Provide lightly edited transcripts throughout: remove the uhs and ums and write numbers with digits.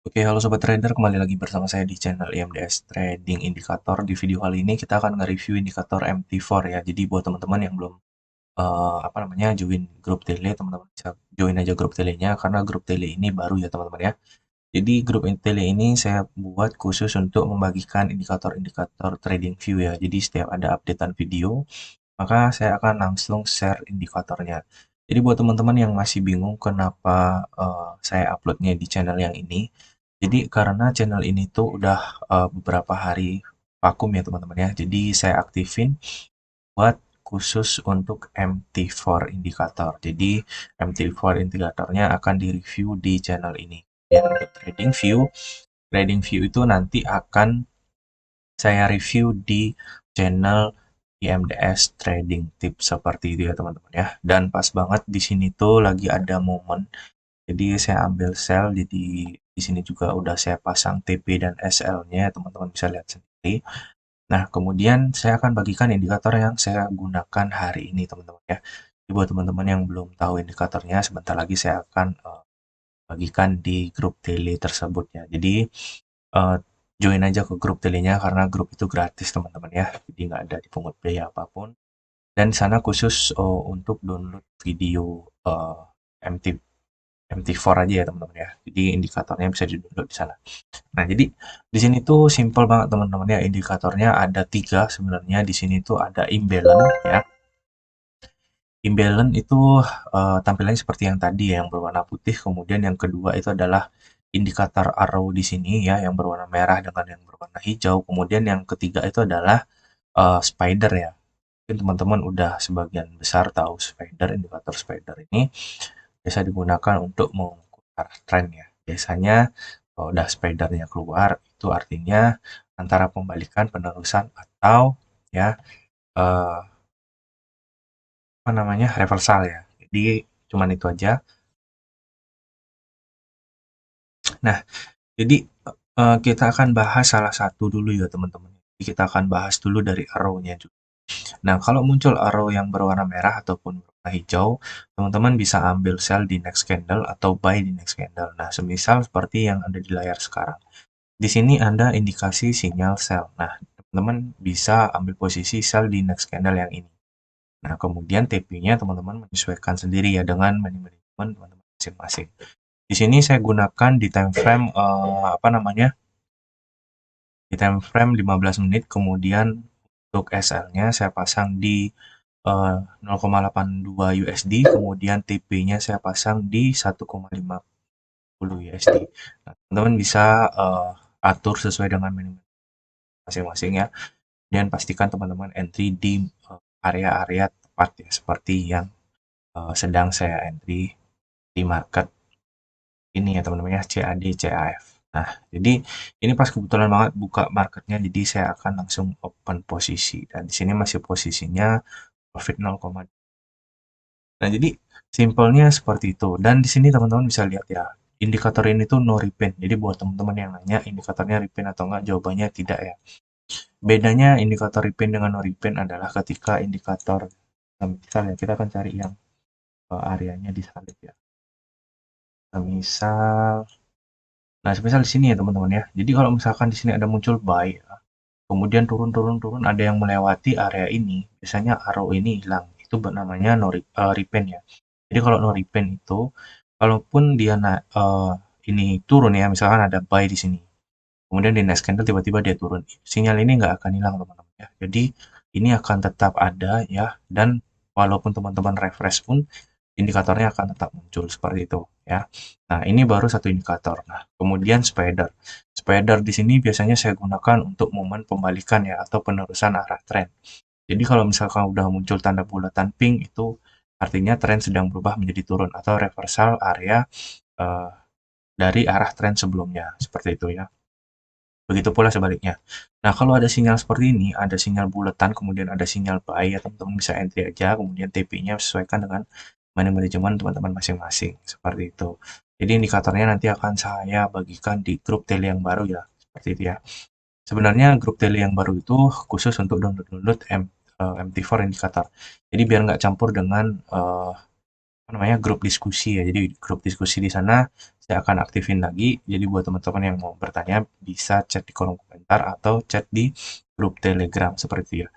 Oke, halo Sobat Trader, kembali lagi bersama saya di channel IMDS Trading Indikator. Di video kali ini kita akan nge-review indikator MT4 ya. Jadi buat teman-teman yang belum join grup tele, teman-teman bisa join aja grup telenya karena grup tele ini baru ya teman-teman ya. Jadi grup tele ini saya buat khusus untuk membagikan indikator-indikator trading view ya. Jadi setiap ada updatean video, maka saya akan langsung share indikatornya. Jadi buat teman-teman yang masih bingung kenapa saya uploadnya di channel yang ini, jadi karena channel ini tuh udah beberapa hari vakum ya teman-teman ya. Jadi saya aktifin buat khusus untuk MT4 indikator. Jadi MT4 indikatornya akan direview di channel ini. Dan untuk trading view itu nanti akan saya review di channel IMDS Trading Tips seperti itu ya teman-teman ya. Dan pas banget di sini tuh lagi ada momen. Jadi saya ambil sell, jadi di sini juga udah saya pasang TP dan SL-nya, teman-teman bisa lihat sendiri. Nah, kemudian saya akan bagikan indikator yang saya gunakan hari ini, teman-teman ya. Jadi buat teman-teman yang belum tahu indikatornya, sebentar lagi saya akan bagikan di grup tele tersebut ya. Jadi eh, join aja ke grup telenya karena grup itu gratis teman-teman ya. Jadi nggak ada dipungut biaya apapun. Dan di sana khusus untuk download video MT MT4 aja ya teman-teman ya. Jadi indikatornya bisa di-download di sana. Nah, jadi di sini tuh simple banget teman-teman ya. Indikatornya ada tiga sebenarnya. Di sini tuh ada imbalance ya. Imbalance itu tampilannya seperti yang tadi ya, yang berwarna putih. Kemudian yang kedua itu adalah indikator arrow di sini ya, yang berwarna merah dengan yang berwarna hijau. Kemudian yang ketiga itu adalah spider ya. Mungkin teman-teman udah sebagian besar tahu spider, indikator spider ini biasa digunakan untuk mengukur tren ya. Biasanya kalau udah spidernya keluar, itu artinya antara pembalikan, penerusan, atau ya eh, reversal ya. Jadi cuman itu aja. Nah, jadi kita akan bahas salah satu dulu ya teman-teman. Jadi kita akan bahas dulu dari arrow-nya juga. Nah, kalau muncul arrow yang berwarna merah ataupun berwarna hijau, teman-teman bisa ambil sell di next candle atau buy di next candle. Nah, semisal seperti yang ada di layar sekarang. Di sini ada indikasi sinyal sell. Nah, teman-teman bisa ambil posisi sell di next candle yang ini. Nah, kemudian TP-nya teman-teman menyesuaikan sendiri ya dengan manajemen teman-teman masing-masing. Di sini saya gunakan di time frame di time frame 15 menit, kemudian untuk SL-nya saya pasang di 0,82 USD, kemudian TP-nya saya pasang di 1,50 USD. Nah, teman-teman bisa atur sesuai dengan manajemen masing-masing ya. Dan pastikan teman-teman entry di area-area tepat ya, seperti yang sedang saya entry di market ini ya teman-teman ya, CAD, CAF. Nah, jadi ini pas kebetulan banget buka marketnya, jadi saya akan langsung open posisi. Dan di sini masih posisinya profit 0,2. Nah, jadi simpelnya seperti itu. Dan di sini teman-teman bisa lihat ya, indikator ini tuh no repaint. Jadi buat teman-teman yang nanya indikatornya repaint atau enggak, jawabannya tidak ya. Bedanya indikator repaint dengan no repaint adalah ketika indikator, misalnya kita akan cari yang areanya di salib ya. Misal, nah misal di sini ya teman-teman ya. Jadi kalau misalkan di sini ada muncul buy, kemudian turun, ada yang melewati area ini, biasanya arrow ini hilang. Itu namanya no repaint ya. Jadi kalau no repaint itu, kalaupun dia ini turun ya, misalkan ada buy di sini, kemudian di next candle tiba-tiba dia turun, sinyal ini nggak akan hilang teman-teman ya. Jadi ini akan tetap ada ya, dan walaupun teman-teman refresh pun indikatornya akan tetap muncul seperti itu ya. Nah, ini baru satu indikator. Nah, kemudian spider. Spider di sini biasanya saya gunakan untuk momen pembalikan ya atau penerusan arah tren. Jadi kalau misalkan udah muncul tanda bulatan pink itu artinya tren sedang berubah menjadi turun atau reversal area eh, dari arah tren sebelumnya seperti itu ya. Begitu pula sebaliknya. Nah, kalau ada sinyal seperti ini, ada sinyal bulatan, kemudian ada sinyal buy, ya teman-teman bisa entry aja, kemudian TP-nya sesuaikan dengan manajemen teman-teman masing-masing, seperti itu. Jadi indikatornya nanti akan saya bagikan di grup tele yang baru ya, seperti itu ya. Sebenarnya grup tele yang baru itu khusus untuk download MT4 indikator. Jadi biar nggak campur dengan grup diskusi ya. Jadi grup diskusi di sana saya akan aktifin lagi. Jadi buat teman-teman yang mau bertanya bisa chat di kolom komentar atau chat di grup Telegram seperti itu ya.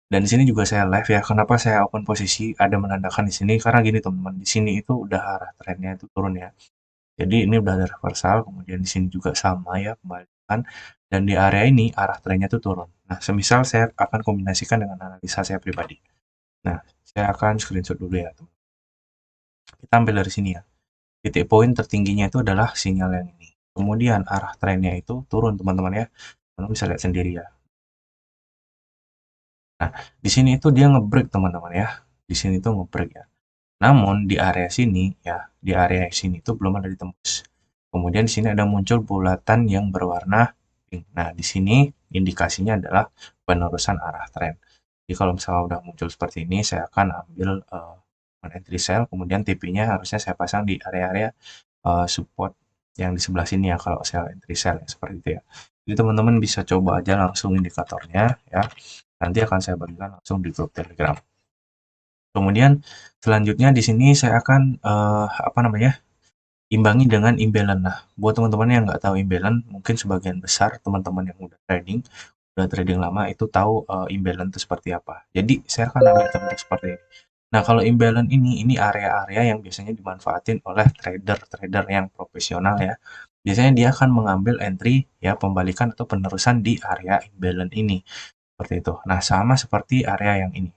Dan di sini juga saya live ya. Kenapa saya open posisi ada menandakan di sini? Karena gini teman-teman, di sini itu udah arah trennya itu turun ya. Jadi ini udah ada reversal, kemudian di sini juga sama ya kembalikan. Dan di area ini arah trennya itu turun. Nah, semisal saya akan kombinasikan dengan analisa saya pribadi. Nah, saya akan screenshot dulu ya, teman. Kita ambil dari sini ya. Titik poin tertingginya itu adalah sinyal yang ini. Kemudian arah trennya itu turun teman-teman ya. Teman bisa lihat sendiri ya. Nah, di sini itu dia ngebreak teman-teman ya. Di sini tuh ngebreak ya. Namun di area sini ya, di area sini itu belum ada ditembus. Kemudian di sini ada muncul bulatan yang berwarna pink. Nah, di sini indikasinya adalah penerusan arah tren. Jadi kalau misalnya udah muncul seperti ini, saya akan ambil entry sell, kemudian TP-nya harusnya saya pasang di area-area support yang di sebelah sini ya kalau sell entry sell ya, seperti itu ya. Jadi teman-teman bisa coba aja langsung indikatornya ya. Nanti akan saya bagikan langsung di grup Telegram. Kemudian selanjutnya di sini saya akan apa namanya? Imbangi dengan imbalance. Nah, buat teman-teman yang nggak tahu imbalance, mungkin sebagian besar teman-teman yang udah trading lama itu tahu imbalance itu seperti apa. Jadi saya akan ambil contoh seperti ini. Nah, kalau imbalance ini area-area yang biasanya dimanfaatin oleh trader-trader yang profesional ya. Biasanya dia akan mengambil entry ya pembalikan atau penerusan di area imbalance ini. Seperti itu. Nah, sama seperti area yang ini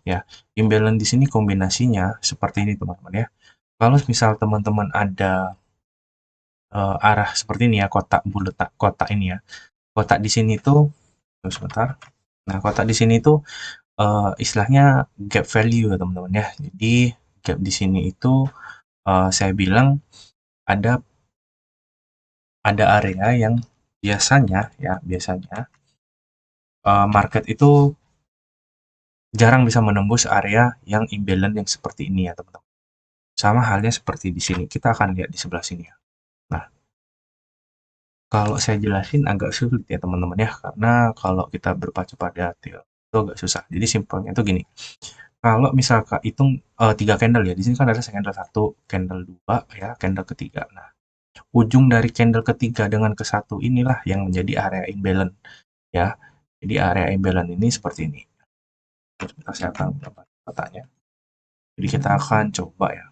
ya. Imbalance di sini kombinasinya seperti ini teman-teman ya. Kalau misal teman-teman ada arah seperti ini ya, kotak bulat kotak ini ya. Kotak di sini tuh tunggu sebentar. Nah, kotak di sini tuh istilahnya gap value ya teman-teman ya. Jadi gap di sini itu saya bilang ada area yang biasanya ya biasanya market itu jarang bisa menembus area yang imbalance yang seperti ini ya teman-teman. Sama halnya seperti di sini. Kita akan lihat di sebelah sini ya. Nah, kalau saya jelasin agak sulit ya teman-teman ya, karena kalau kita berpacu pada teori itu agak susah. Jadi simpelnya itu gini, kalau misalkan hitung 3 candle ya, di sini kan ada candle 1, candle 2 ya, candle ketiga. Nah, ujung dari candle ketiga dengan ke satu inilah yang menjadi area imbalance ya. Jadi area imbalance ini seperti ini. Sebentar saya akan dapat datanya. Jadi kita akan coba ya.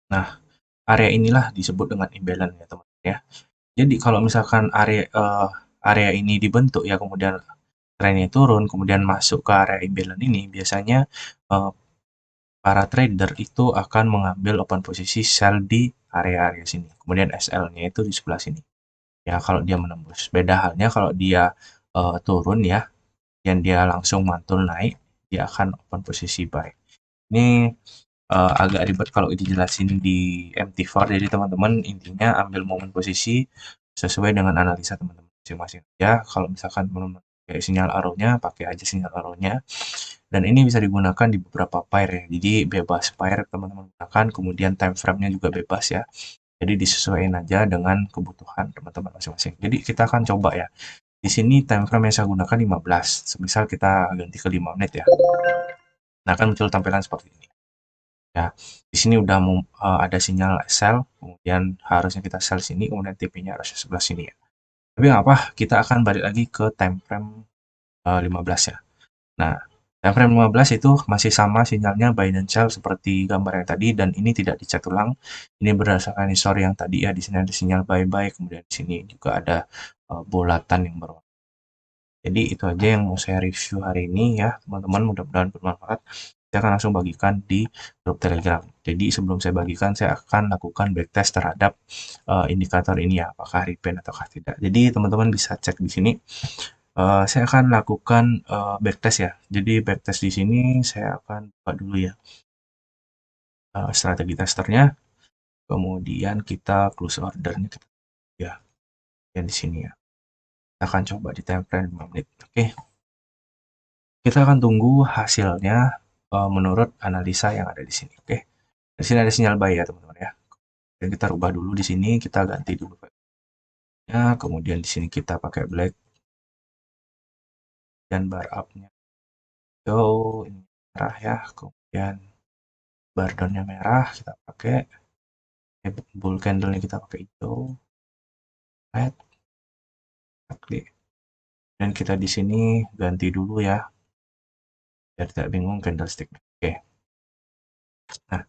Nah, area inilah disebut dengan imbalance ya teman-teman ya. Jadi kalau misalkan area ini dibentuk ya, kemudian trennya turun, kemudian masuk ke area imbalance ini, biasanya eh, para trader itu akan mengambil open posisi sell di area-area sini. Kemudian SL-nya itu di sebelah sini. Ya, kalau dia menembus. Beda halnya kalau dia turun ya, dan dia langsung mantul naik, dia akan open posisi buy. Ini agak ribet kalau dijelasin di MT4, jadi teman-teman intinya ambil momen posisi sesuai dengan analisa teman-teman masing-masing ya. Kalau misalkan teman-teman pakai sinyal arrow-nya, pakai aja sinyal arrow-nya. Dan ini bisa digunakan di beberapa pair ya. Jadi bebas pair teman-teman gunakan, kemudian time frame-nya juga bebas ya. Jadi disesuaikan aja dengan kebutuhan teman-teman masing-masing. Jadi kita akan coba ya. Di sini time frame yang saya gunakan 15. Semisal kita ganti ke 5 menit ya. Nah, akan muncul tampilan seperti ini. Ya, di sini udah ada sinyal sell, kemudian harusnya kita sell sini, kemudian TP-nya harusnya sebelah sini ya. Tapi nggak apa, kita akan balik lagi ke time frame 15 ya. Nah, time frame 15 itu masih sama sinyalnya buy dan sell seperti gambar yang tadi, dan ini tidak dicat ulang. Ini berdasarkan histori yang tadi ya, di sini ada sinyal buy, kemudian di sini juga ada bulatan yang berwarna. Jadi itu aja yang mau saya review hari ini ya, teman-teman. Mudah-mudahan bermanfaat. Saya akan langsung bagikan di grup Telegram. Jadi sebelum saya bagikan, saya akan lakukan backtest terhadap indikator ini ya, apakah repaint ataukah tidak. Jadi teman-teman bisa cek di sini. Saya akan lakukan backtest ya. Jadi backtest di sini saya akan buka dulu ya strategi testernya. Kemudian kita close ordernya kita ya, yang di sini ya. Kita akan coba di time frame 5 menit. Oke. Kita akan tunggu hasilnya menurut analisa yang ada di sini. Oke. Di sini ada sinyal buy ya, teman-teman ya. Dan kita rubah dulu di sini, kita ganti dulu ya, kemudian di sini kita pakai black dan bar up-nya. So, ini merah ya, kemudian bar down-nya merah kita pakai bull candle-nya kita pakai hijau, red, oke. Dan kita di sini ganti dulu ya, biar tidak bingung candlestick. Oke. Nah,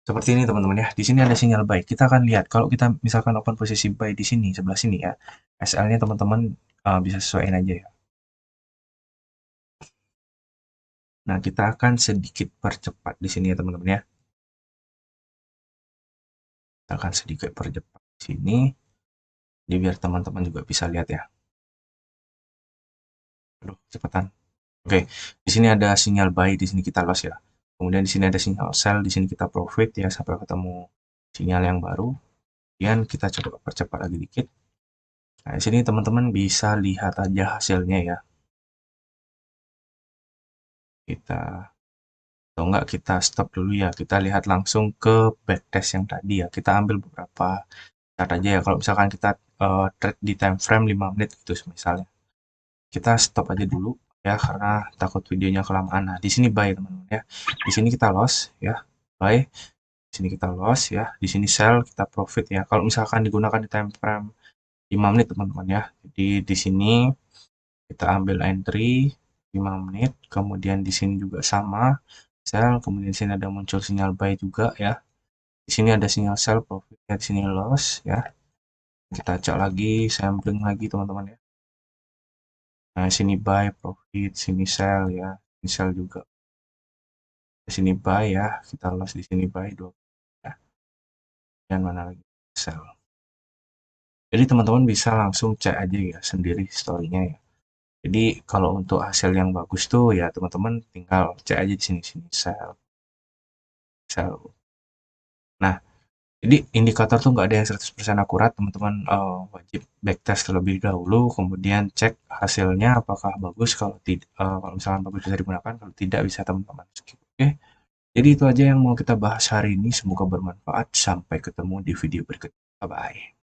seperti ini teman-teman ya. Di sini ada sinyal buy. Kita akan lihat kalau kita misalkan open posisi buy di sini sebelah sini ya. SL-nya teman-teman bisa sesuaiin aja ya. Nah, kita akan sedikit percepat di sini ya teman-teman ya. Kita akan sedikit percepat di sini. Jadi biar teman-teman juga bisa lihat ya. Aduh, cepetan. Oke, di sini ada sinyal buy, di sini kita loss ya. Kemudian di sini ada sinyal sell, di sini kita profit ya sampai ketemu sinyal yang baru. Kemudian kita coba percepat lagi dikit. Nah, di sini teman-teman bisa lihat aja hasilnya ya. Kita atau enggak kita stop dulu ya. Kita lihat langsung ke backtest yang tadi ya. Kita ambil beberapa chart aja ya. Kalau misalkan kita trade di time frame 5 menit gitu misalnya. Kita stop aja dulu ya karena takut videonya kelamaan. Nah, di sini buy teman-teman ya. Di sini kita loss ya. Buy. Di sini kita loss ya. Di sini sell, kita profit ya. Kalau misalkan digunakan di time frame 5 menit teman-teman ya. Jadi di sini kita ambil entry 5 menit, kemudian di sini juga sama sell, kemudian di sini ada muncul sinyal buy juga ya. Di sini ada sinyal sell, profit ya, di sini loss ya. Kita cek lagi, sampling lagi teman-teman ya. Nah, sini buy, profit, sini sell ya, sini sell juga. Di sini buy ya, kita loss di sini buy 2 ya. Dan mana lagi sell. Jadi teman-teman bisa langsung cek aja ya sendiri story-nya ya. Jadi kalau untuk hasil yang bagus tuh ya teman-teman tinggal cek aja di sini sell, sell. Nah, jadi indikator tuh nggak ada yang 100% akurat, teman-teman wajib backtest terlebih dahulu, kemudian cek hasilnya apakah bagus, kalau tidak, kalau misalkan bagus bisa digunakan, kalau tidak bisa teman-teman skip. Oke, jadi itu aja yang mau kita bahas hari ini, semoga bermanfaat. Sampai ketemu di video berikutnya. Bye bye.